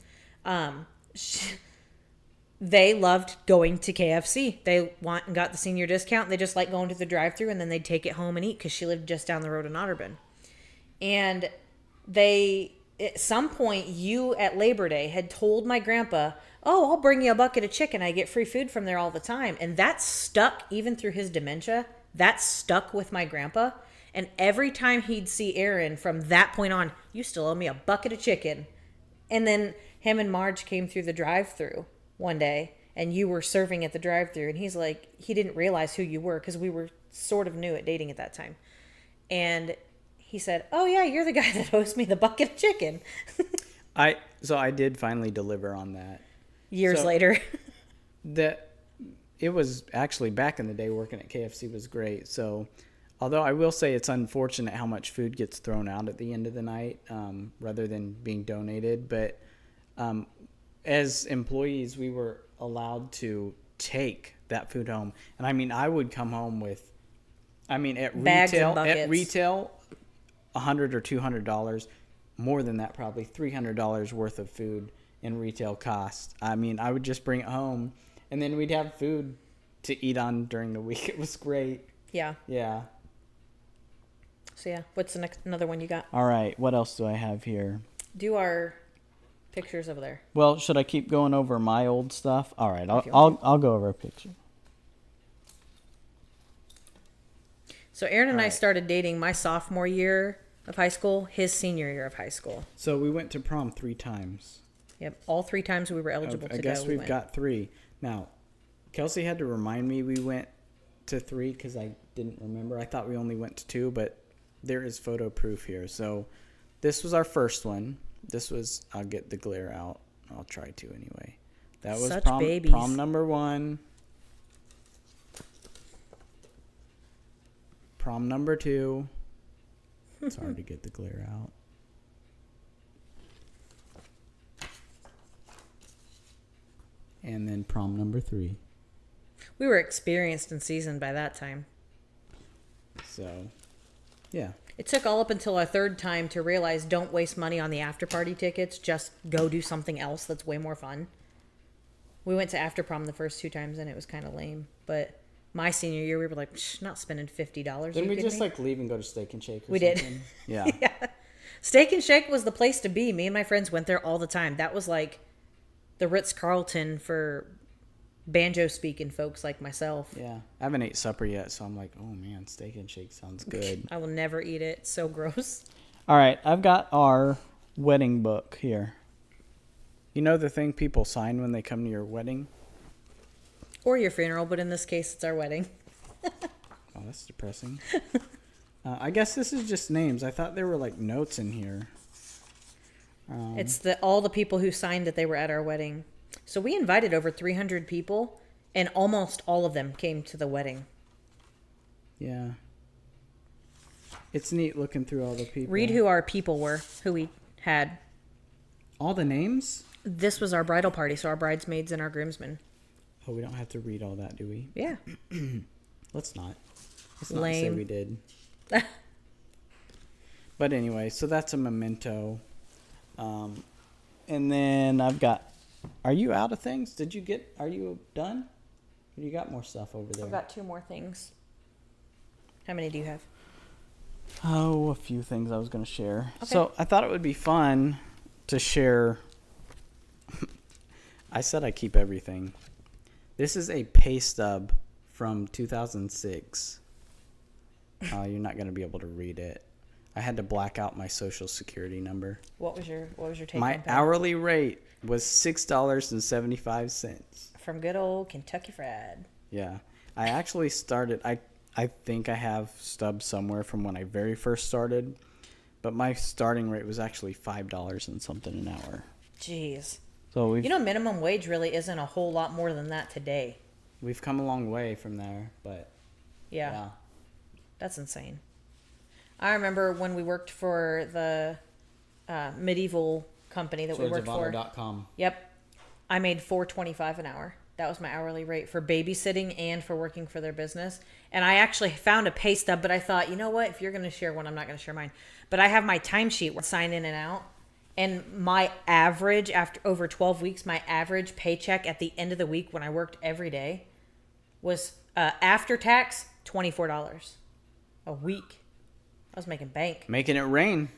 They loved going to KFC. They went and got the senior discount. They just like going to the drive-thru, and then they'd take it home and eat because she lived just down the road in Otterburn. And they, at some point, you at Labor Day had told my grandpa, oh, I'll bring you a bucket of chicken. I get free food from there all the time. And that stuck even through his dementia. That stuck with my grandpa. And every time he'd see Aaron from that point on, you still owe me a bucket of chicken. And then him and Marge came through the drive-thru one day, and you were serving at the drive-thru, and he's like, he didn't realize who you were because we were sort of new at dating at that time. And he said, oh yeah, you're the guy that owes me the bucket of chicken. So I did finally deliver on that. Years later. It was actually back in the day working at KFC was great. So although I will say it's unfortunate how much food gets thrown out at the end of the night rather than being donated, but as employees, we were allowed to take that food home. And I mean, I would come home with, at Bags and retail, buckets. $100 or $200, more than that, probably $300 worth of food in retail cost. I mean, I would just bring it home, and then we'd have food to eat on during the week. It was great. Yeah. Yeah. So yeah, what's another one you got? All right. What else do I have here? Do our pictures over there. Well, should I keep going over my old stuff? All right, I'll go over a picture. So Aaron and I started dating my sophomore year of high school, his senior year of high school. So we went to prom 3 times. Yep, all 3 times we were eligible to go. I guess we've got 3. Now, Kelsey had to remind me we went to 3 because I didn't remember. I thought we only went to 2, but there is photo proof here. So this was our first one. This was, I'll get the glare out. I'll try to anyway. That was Such prom, babies. prom number 1. Prom number 2. It's hard to get the glare out. And then prom number 3. We were experienced and seasoned by that time. So, yeah. It took all up until our 3rd time to realize don't waste money on the after party tickets. Just go do something else that's way more fun. We went to after prom the first 2 times and it was kind of lame. But my senior year, we were like, not spending $50. Didn't we just like leave and go to Steak and Shake or we something? did. Yeah. Yeah. Steak and Shake was the place to be. Me and my friends went there all the time. That was like the Ritz-Carlton for banjo-speaking folks like myself. Yeah. I haven't ate supper yet, so I'm like, oh man, Steak and Shake sounds good. I will never eat it. It's so gross. All right, I've got our wedding book here. You know the thing people sign when they come to your wedding? Or your funeral, but in this case, it's our wedding. Oh, that's depressing. I guess this is just names. I thought there were like notes in here. It's all the people who signed that they were at our wedding. So we invited over 300 people, and almost all of them came to the wedding. Yeah. It's neat looking through all the people. Read who our people were, who we had. All the names? This was our bridal party, so our bridesmaids and our groomsmen. Oh, we don't have to read all that, do we? Yeah. Let's not. Let's not Lame. say we did. But anyway, so that's a memento. And then I've got... Are you out of things? Are you done? Or you got more stuff over there? I've got 2 more things. How many do you have? Oh, a few things I was going to share. Okay. So I thought it would be fun to share. I said I keep everything. This is a pay stub from 2006. You're not going to be able to read it. I had to black out my social security number. What was your take My home pay? hourly rate was $6.75. From good old Kentucky Fried. Yeah. I actually started, I think I have stubs somewhere from when I very first started, but my starting rate was actually $5 and something an hour. Jeez. So Minimum wage really isn't a whole lot more than that today. we've come a long way from there, but Yeah. That's insane. I remember when we worked for the medieval company that we worked for. swordsofhonor.com. Yep. I made $4.25 an hour. That was my hourly rate for babysitting and for working for their business. And I actually found a pay stub, but I thought, you know what? If you're going to share one, I'm not going to share mine. But I have my timesheet where I sign in and out. And my average, after over 12 weeks, my average paycheck at the end of the week when I worked every day was after tax, $24 a week. I was making bank. Making it rain.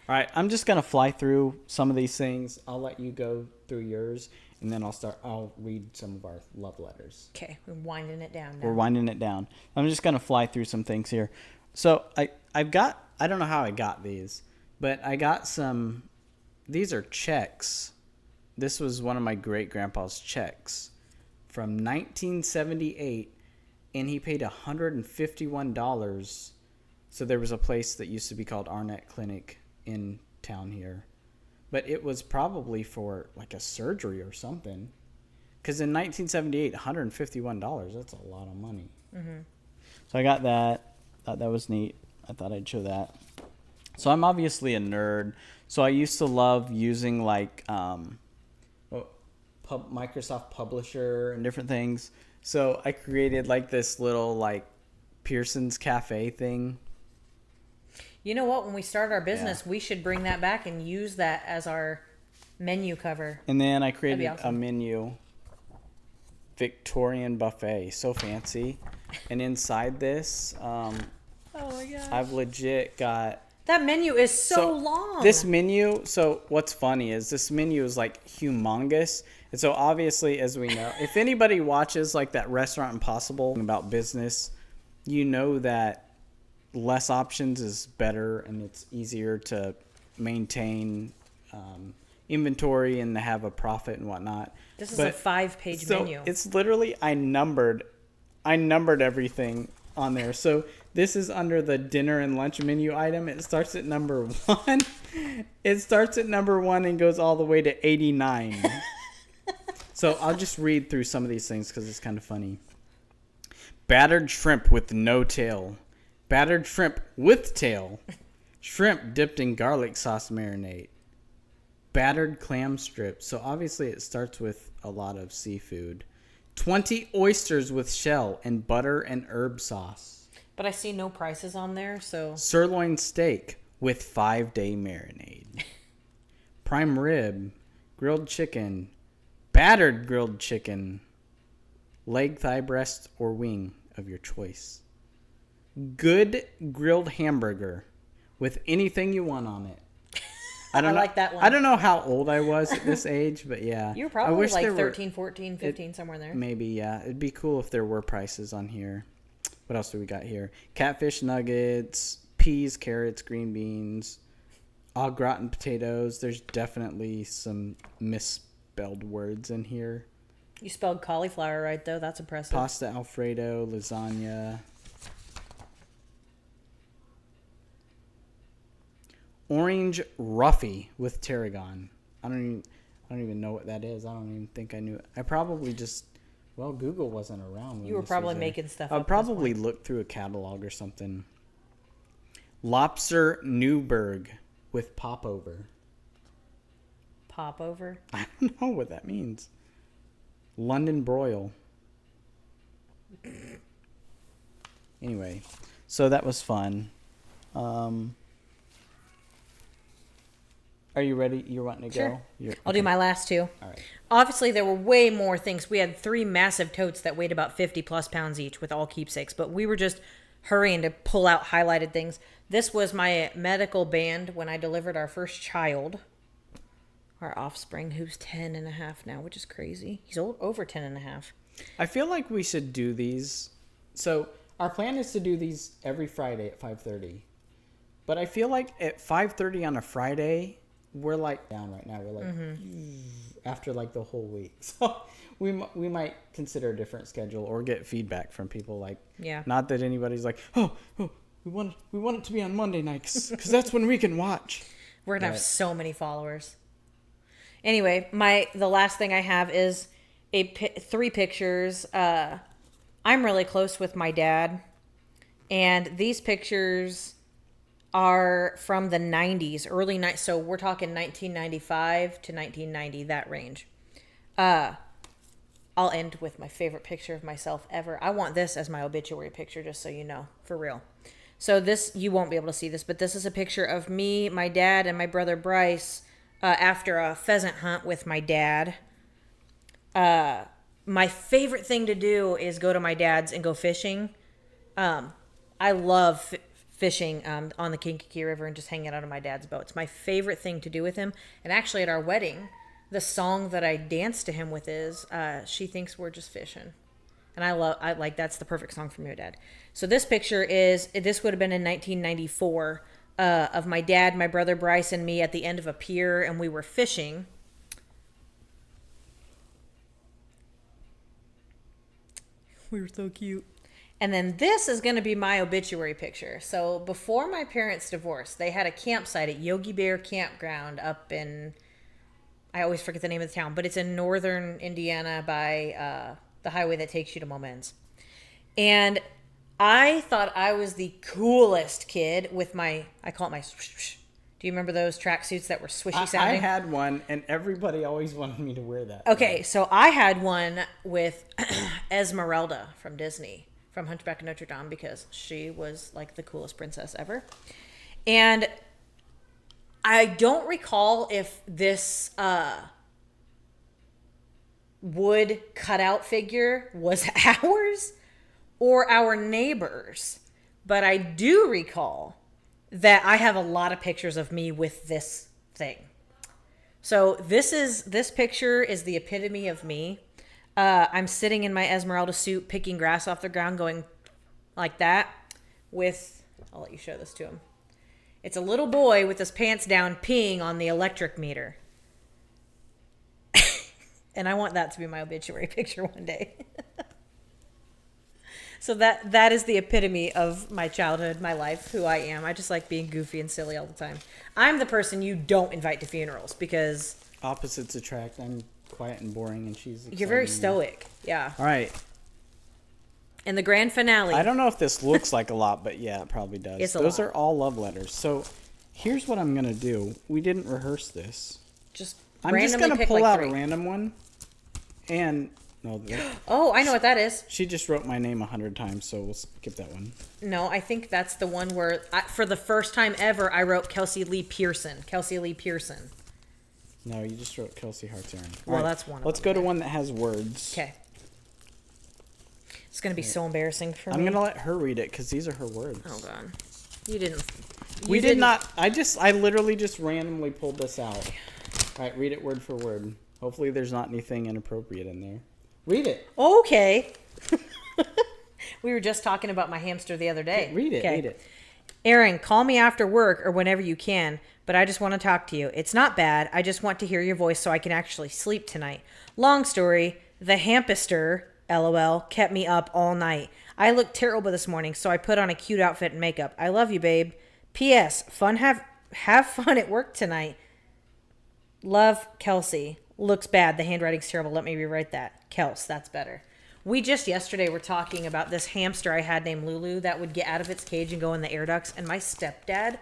All right, I'm just going to fly through some of these things. I'll let you go through yours, and then I'll read some of our love letters. Okay, we're winding it down now. We're winding it down. I'm just going to fly through some things here. So I don't know how I got these, but I got these are checks. This was one of my great-grandpa's checks from 1978, and he paid $151. So there was a place that used to be called Arnett Clinic in town here, but it was probably for like a surgery or something, because in 1978 $151, that's a lot of money. So I got that. Thought that was neat. I thought I'd show that. So I'm obviously a nerd, so I used to love using like Microsoft Publisher and different things. So I created like this little like Pearson's Cafe thing. You know what? When we start our business, we should bring that back and use that as our menu cover. And then I created awesome. a menu, Victorian buffet, so fancy. And inside this, Oh my gosh. I've legit got... That menu is so long. This menu, so what's funny is this menu is like humongous. And so obviously, as we know, if anybody watches like that Restaurant Impossible about business, you know that less options is better, and it's easier to maintain inventory and to have a profit and whatnot. This is a 5-page menu. It's literally I numbered everything on there. So this is under the dinner and lunch menu item. It starts at number 1. It starts at number 1 and goes all the way to 89. So I'll just read through some of these things because it's kind of funny. Battered shrimp with no tail. Battered shrimp with tail. Shrimp dipped in garlic sauce marinade. Battered clam strips. So obviously it starts with a lot of seafood. 20 oysters with shell and butter and herb sauce. But I see no prices on there, so... Sirloin steak with 5-day marinade. Prime rib. Grilled chicken. Battered grilled chicken. Leg, thigh, breast, or wing of your choice. Good grilled hamburger with anything you want on it. I like that one. I don't know how old I was at this age, but yeah. You were probably like 13, 14, 15, somewhere in there. Maybe, yeah. It'd be cool if there were prices on here. What else do we got here? Catfish nuggets, peas, carrots, green beans, au gratin potatoes. There's definitely some misspelled words in here. You spelled cauliflower right, though. That's impressive. Pasta Alfredo, lasagna. Orange Ruffy with tarragon. I don't even know what that is. I don't even think I knew it. I probably just... Well, Google wasn't around. You were probably making stuff up. I'd probably look through a catalog or something. Lobster Newburg with popover. Popover? I don't know what that means. London broil. Anyway, so that was fun. Are you ready? You're wanting to Sure. go? I'll do my last two. All right. Obviously, there were way more things. We had 3 massive totes that weighed about 50 plus pounds each with all keepsakes, but we were just hurrying to pull out highlighted things. This was my medical band when I delivered our first child, our offspring, who's 10 and a half now, which is crazy. He's over 10 and a half. I feel like we should do these. So our plan is to do these every Friday at 5:30. But I feel like at 5:30 on a Friday, we're like down right now. We're like after like the whole week. So we might consider a different schedule or get feedback from people. Like, not that anybody's like, oh, we want it to be on Monday nights because that's when we can watch. We're gonna have so many followers. Anyway, the last thing I have is 3 pictures. I'm really close with my dad, and these pictures are from the 90s, early 90s. So we're talking 1995 to 1990, that range. I'll end with my favorite picture of myself ever. I want this as my obituary picture, just so you know, for real. So this, you won't be able to see this, but this is a picture of me, my dad, and my brother Bryce after a pheasant hunt with my dad. My favorite thing to do is go to my dad's and go fishing. I love fishing on the Kankakee River and just hanging out on my dad's boat. It's my favorite thing to do with him. And actually at our wedding, the song that I danced to him with is She Thinks We're Just Fishing. And I like that's the perfect song for me, Dad. So this picture this would have been in 1994 of my dad, my brother Bryce, and me at the end of a pier, and we were fishing. We were so cute. And then this is going to be my obituary picture. So before my parents divorced, they had a campsite at Yogi Bear Campground up in, I always forget the name of the town, but it's in northern Indiana by the highway that takes you to Moments. And I thought I was the coolest kid with I call it my swoosh. Do you remember those tracksuits that were swishy sounding? I had one, and everybody always wanted me to wear that. Okay, so I had one with Esmeralda from Disney, from Hunchback of Notre Dame, because she was like the coolest princess ever. And I don't recall if this wood cutout figure was ours or our neighbors, but I do recall that I have a lot of pictures of me with this thing. So this picture is the epitome of me. I'm sitting in my Esmeralda suit, picking grass off the ground, going like that with, I'll let you show this to him. It's a little boy with his pants down peeing on the electric meter. And I want that to be my obituary picture one day. So that is the epitome of my childhood, my life, who I am. I just like being goofy and silly all the time. I'm the person you don't invite to funerals because opposites attract. I'm quiet and boring, and she's exciting. You're very stoic. Yeah. All right. And the grand finale. I don't know if this looks like a lot, but yeah, it probably does. It's a Those lot. are all love letters. So here's what I'm going to do. We didn't rehearse this. I'm just going to pull out a random one. And no. Oh, I know what that is. She just wrote my name 100 times, so we'll skip that one. No, I think that's the one where, for the first time ever, I wrote Kelsey Lee Pearson. Kelsey Lee Pearson. No, you just wrote Kelsey Hartshorn. Well, that's one of Let's them. go to one that has words. Okay. It's going to be so embarrassing for me. I'm going to let her read it because these are her words. Oh, God. You didn't. We did not. I literally just randomly pulled this out. All right, read it word for word. Hopefully there's not anything inappropriate in there. Read it. Okay. We were just talking about my hamster the other day. Okay, read it. Read it. Aaron, call me after work or whenever you can, but I just want to talk to you. It's not bad. I just want to hear your voice so I can actually sleep tonight. Long story, the hamster, LOL, kept me up all night. I looked terrible this morning, so I put on a cute outfit and makeup. I love you, babe. P.S. Have fun at work tonight. Love, Kelsey. Looks bad. The handwriting's terrible. Let me rewrite that. Kels, that's better. We just yesterday were talking about this hamster I had named Lulu that would get out of its cage and go in the air ducts. And my stepdad,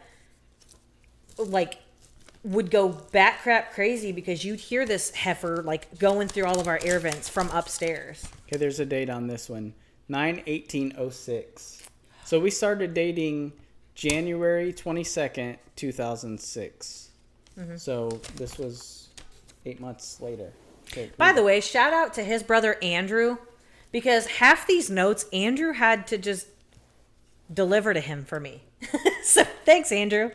would go bat crap crazy because you'd hear this heifer, going through all of our air vents from upstairs. Okay, there's a date on this one. 9/18/06. So we started dating January 22nd, 2006. Mm-hmm. So this was 8 months later. Okay, by the way, shout out to his brother Andrew, because half these notes Andrew had to just deliver to him for me. So thanks, Andrew.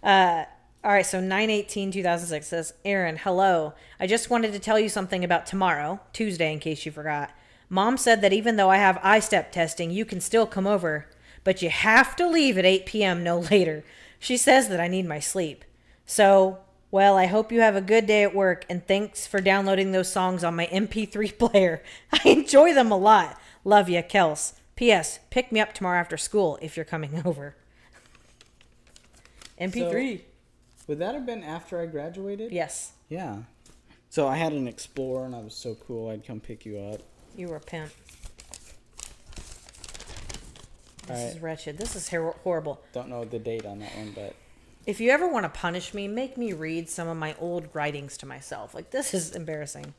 All right, so 9/18/2006 says, Aaron, hello. I just wanted to tell you something about tomorrow, Tuesday, in case you forgot. Mom said that even though I have I-step testing, you can still come over, but you have to leave at 8 p.m. no later. She says that I need my sleep. So, well, I hope you have a good day at work, and thanks for downloading those songs on my MP3 player. I enjoy them a lot. Love ya, Kels. P.S. Pick me up tomorrow after school if you're coming over. MP3. So, would that have been after I graduated? Yes. Yeah. So I had an Explorer, and I was so cool. I'd come pick you up. You were a pimp. This All right. is wretched. This is horrible. Don't know the date on that one, but If you ever want to punish me, make me read some of my old writings to myself. Like, this is embarrassing.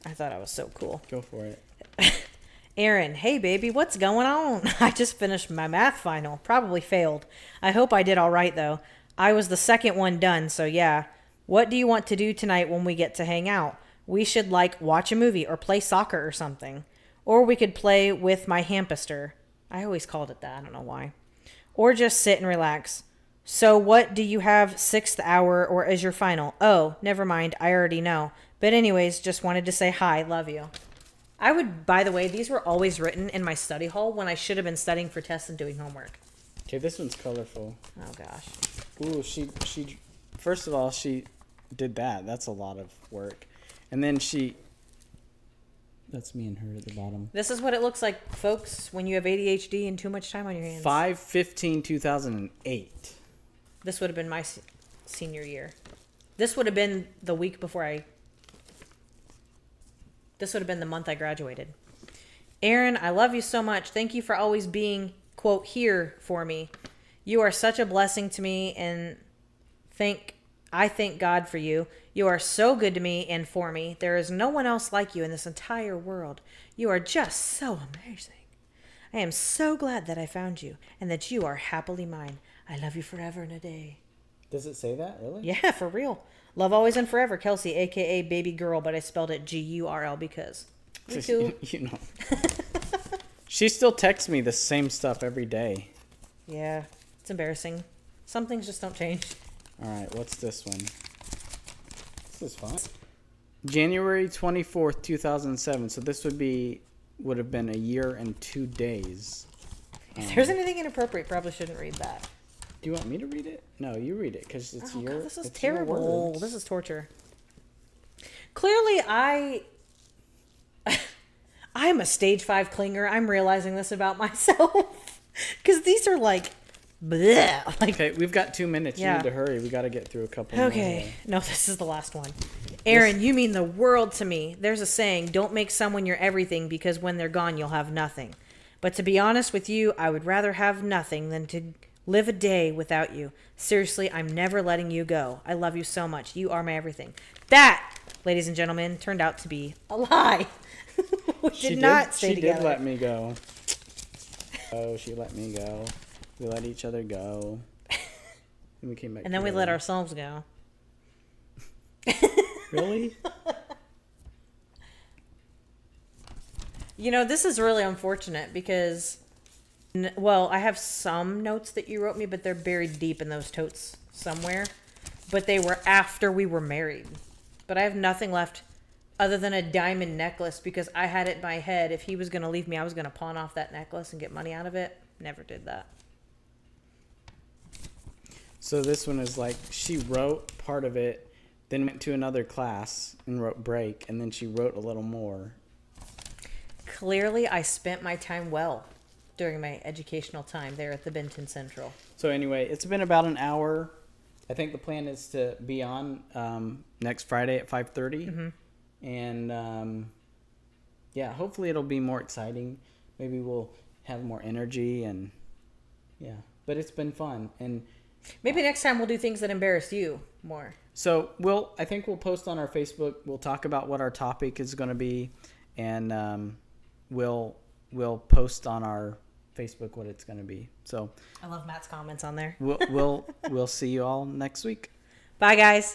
I thought I was so cool. go for it. Aaron, hey baby, what's going on? I just finished my math final. Probably failed. I hope I did all right though. I was the second one done, so yeah. What do you want to do tonight when we get to hang out? We should watch a movie or play soccer or something. Or we could play with my hamster. I always called it that. I don't know why. Or just sit and relax. So what do you have 6th hour or is your final? Oh, never mind. I already know. But anyways, just wanted to say hi. Love you. I would, by the way, these were always written in my study hall when I should have been studying for tests and doing homework. Okay, this one's colorful. Oh gosh. Ooh, she first of all, she did that. That's a lot of work. And then that's me and her at the bottom. This is what it looks like, folks, when you have ADHD and too much time on your hands. 5/15/2008. This would have been my senior year. This would have been the week before This would have been the month I graduated. Aaron, I love you so much. Thank you for always being, quote, here for me. You are such a blessing to me, and I thank God for you. You are so good to me and for me. There is no one else like you in this entire world. You are just so amazing. I am so glad that I found you and that you are happily mine. I love you forever and a day. Does it say that, really? Yeah, for real. Love always and forever, Kelsey, a.k.a. baby girl, but I spelled it G-U-R-L because we too. You know. She still texts me the same stuff every day. Yeah, it's embarrassing. Some things just don't change. All right, what's this one? This is fun. January 24th, 2007. So this would have been a year and 2 days. If there's anything inappropriate, probably shouldn't read that. Do you want me to read it? No, you read it because it's Oh, your. God, this is it's your terrible. words. This is torture. Clearly, I'm a stage 5 clinger. I'm realizing this about myself because these are like, bleh. Like, Okay, we've got 2 minutes. Yeah. You need to hurry. We got to get through a couple. okay, no, this is the last one. Aaron, you mean the world to me. There's a saying, don't make someone your everything because when they're gone, you'll have nothing. But to be honest with you, I would rather have nothing than to live a day without you. Seriously, I'm never letting you go. I love you so much. You are my everything. That, ladies and gentlemen, turned out to be a lie. We did not stay together. She did let me go. Oh, she let me go. We let each other go. And we came back. And then we together. let ourselves go. Really? You know, this is really unfortunate because, well, I have some notes that you wrote me, but they're buried deep in those totes somewhere. But they were after we were married. But I have nothing left other than a diamond necklace because I had it in my head. If he was going to leave me, I was going to pawn off that necklace and get money out of it. Never did that. So this one is like she wrote part of it, then went to another class and wrote break, and then she wrote a little more. Clearly, I spent my time well during my educational time there at the Benton Central. So anyway, it's been about an hour. I think the plan is to be on next Friday at 5:30. Mm-hmm. And yeah, hopefully it'll be more exciting. Maybe we'll have more energy and yeah. But it's been fun. And Maybe next time we'll do things that embarrass you more. so I think we'll post on our Facebook. We'll talk about what our topic is going to be, and we'll post on our Facebook what it's going to be. So I love Matt's comments on there. we'll see you all next week. Bye, guys.